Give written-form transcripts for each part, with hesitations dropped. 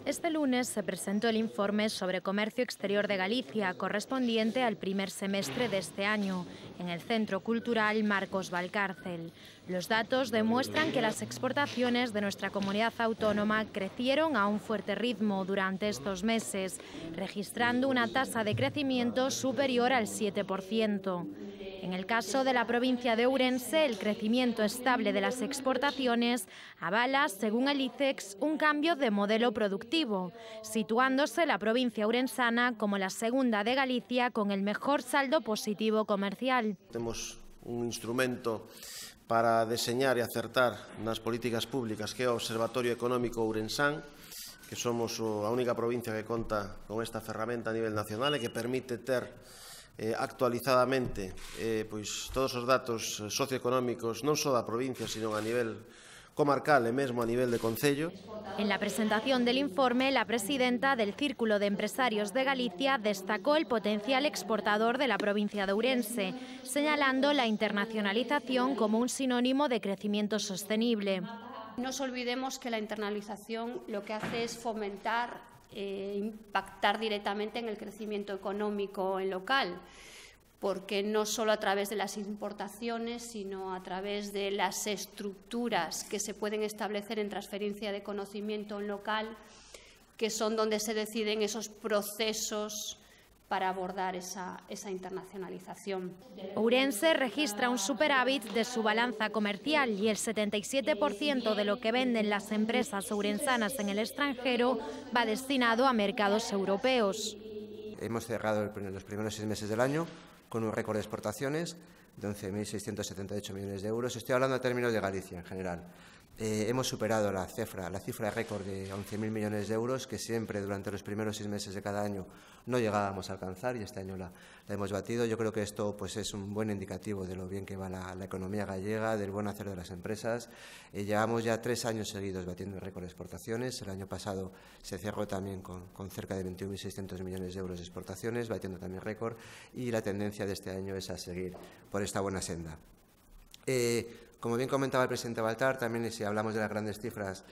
Este lunes se presentó el informe sobre comercio exterior de Galicia, correspondiente al primer semestre de este año, en el Centro Cultural Marcos Valcárcel. Los datos demuestran que las exportaciones de nuestra comunidad autónoma crecieron a un fuerte ritmo durante estos meses, registrando una tasa de crecimiento superior al 7%. En el caso de la provincia de Ourense, el crecimiento estable de las exportaciones avala, según el ICEX, un cambio de modelo productivo, situándose la provincia ourensana como la segunda de Galicia con el mejor saldo positivo comercial. Temos un instrumento para deseñar e acertar nas políticas públicas, que é o Observatorio Económico Ourensán, que somos a única provincia que conta con esta ferramenta a nivel nacional e que permite ter actualizadamente todos os datos socioeconómicos non só da provincia, sino a nivel comarcal e mesmo a nivel de concello. En la presentación del informe, la presidenta del Círculo de Empresarios de Galicia destacó el potencial exportador de la provincia de Ourense, señalando la internacionalización como un sinónimo de crecimiento sostenible. No nos olvidemos que la internalización lo que hace es fomentar impactar directamente en el crecimiento económico en local, porque no solo a través de las importaciones, sino a través de las estructuras que se pueden establecer en transferencia de conocimiento en local, que son donde se deciden esos procesos para abordar esa internacionalización. Ourense registra un superávit de su balanza comercial y el 77% de lo que venden las empresas ourensanas en el extranjero va destinado a mercados europeos. Hemos cerrado los primeros 6 meses del año con un récord de exportaciones de 11.678 millones de euros. Estoy hablando en términos de Galicia en general. Hemos superado la cifra récord de 11.000 millones de euros que siempre durante los primeros 6 meses de cada año no llegábamos a alcanzar, y este año la hemos batido. Yo creo que esto es un buen indicativo de lo bien que va la economía gallega, del buen hacer de las empresas. Llevamos ya 3 años seguidos batiendo el récord de exportaciones. El año pasado se cerró también con cerca de 21.600 millones de euros de exportaciones, batiendo también récord, y la tendencia de este año es a seguir por esta buena senda. Como bien comentaba el presidente Baltar, también si hablamos de las grandes cifras,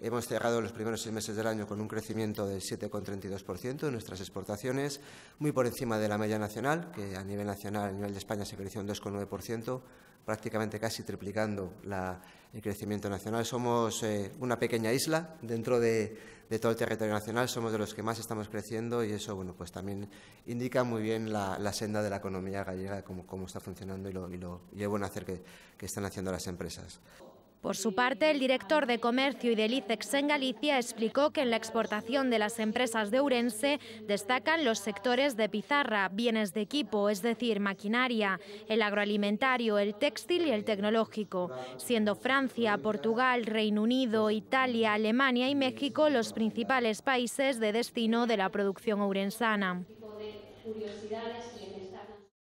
hemos cerrado los primeros 6 meses del año con un crecimiento del 7,32% de nuestras exportaciones, muy por encima de la media nacional, que a nivel nacional, a nivel de España, se creció un 2,9%, prácticamente casi triplicando el crecimiento nacional. Somos una pequeña isla dentro de todo el territorio nacional, somos de los que más estamos creciendo, y eso también indica muy bien la senda de la economía gallega, cómo está funcionando y el buen hacer que están haciendo las empresas. Por su parte, el director de Comercio y del ICEX en Galicia explicó que en la exportación de las empresas de Ourense destacan los sectores de pizarra, bienes de equipo, es decir, maquinaria, el agroalimentario, el textil y el tecnológico, siendo Francia, Portugal, Reino Unido, Italia, Alemania y México los principales países de destino de la producción ourensana.